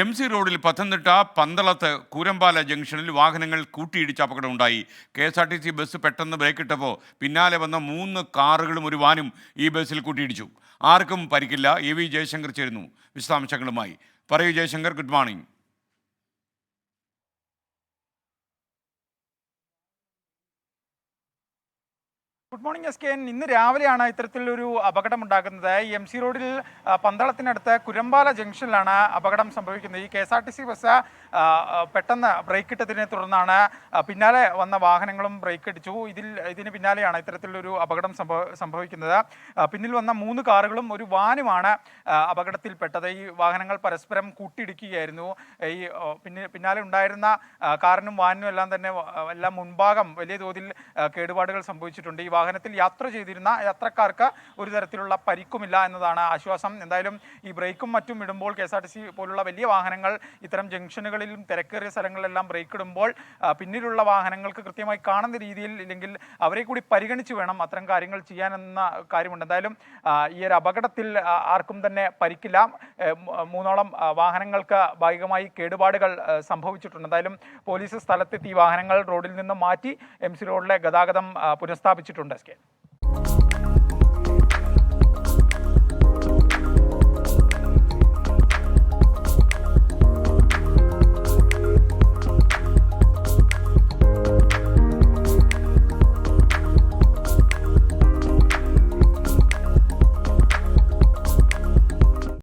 MC റോഡിൽ പത്തനംതിട്ട പന്തളത്ത് കൂരമ്പാല ജംഗ്ഷനിൽ വാഹനങ്ങൾ കൂട്ടിയിടിച്ച് അപകടമുണ്ടായി. KSRTC ബസ് പെട്ടെന്ന് ബ്രേക്കിട്ടപ്പോൾ പിന്നാലെ വന്ന 3 കാറുകളും ഒരു വാനും ഈ ബസ്സിൽ കൂട്ടിയിടിച്ചു. ആർക്കും പരിക്കില്ല. AV ജയശങ്കർ ചേരുന്നു വിശദാംശങ്ങളുമായി. പറയൂ Jaishankar, good morning. Good morning SKN. ഇന്ന് രാവിലെയാണ് ഇത്തരത്തിലൊരു അപകടം ഉണ്ടാകുന്നത്. ഈ MC റോഡിൽ പന്തളത്തിനടുത്ത് കുരമ്പാല ജംഗ്ഷനിലാണ് അപകടം സംഭവിക്കുന്നത്. ഈ KSRTC ബസ് പെട്ടെന്ന് ബ്രേക്ക് ഇട്ടതിനെ തുടർന്നാണ് പിന്നാലെ വന്ന വാഹനങ്ങളും ബ്രേക്ക് അടിച്ചു. ഇതിന് പിന്നാലെയാണ് ഇത്തരത്തിലൊരു അപകടം സംഭവിക്കുന്നത്. പിന്നിൽ വന്ന 3 കാറുകളും ഒരു വാനുമാണ് അപകടത്തിൽപ്പെട്ടത്. ഈ വാഹനങ്ങൾ പരസ്പരം കൂട്ടിയിടിക്കുകയായിരുന്നു. ഈ പിന്നാലെ ഉണ്ടായിരുന്ന കാറിനും വാനിനും എല്ലാം മുൻഭാഗം വലിയ തോതിൽ കേടുപാടുകൾ സംഭവിച്ചിട്ടുണ്ട്. ഈ വാഹനത്തിൽ യാത്ര ചെയ്തിരുന്ന യാത്രക്കാർക്ക് ഒരു തരത്തിലുള്ള പരിക്കുമില്ല എന്നതാണ് ആശ്വാസം. എന്തായാലും ഈ ബ്രേക്കും മറ്റും ഇടുമ്പോൾ KSRTC പോലുള്ള വലിയ വാഹനങ്ങൾ ഇത്തരം ജംഗ്ഷനുകളിലും തിരക്കേറിയ സ്ഥലങ്ങളിലെല്ലാം ബ്രേക്ക് ഇടുമ്പോൾ പിന്നിലുള്ള വാഹനങ്ങൾക്ക് കൃത്യമായി കാണുന്ന രീതിയിൽ ഇല്ലെങ്കിൽ അവരെ കൂടി പരിഗണിച്ച് വേണം അത്തരം കാര്യങ്ങൾ ചെയ്യാനെന്ന കാര്യമുണ്ട്. എന്തായാലും ഈ ഒരു അപകടത്തിൽ ആർക്കും തന്നെ പരിക്കില്ല. 3ഓളം വാഹനങ്ങൾക്ക് ഭാഗികമായി കേടുപാടുകൾ സംഭവിച്ചിട്ടുണ്ട്. എന്തായാലും പോലീസ് സ്ഥലത്തെത്തി വാഹനങ്ങൾ റോഡിൽ നിന്ന് മാറ്റി MC റോഡിലെ ഗതാഗതം പുനഃസ്ഥാപിച്ചിട്ടുണ്ട്.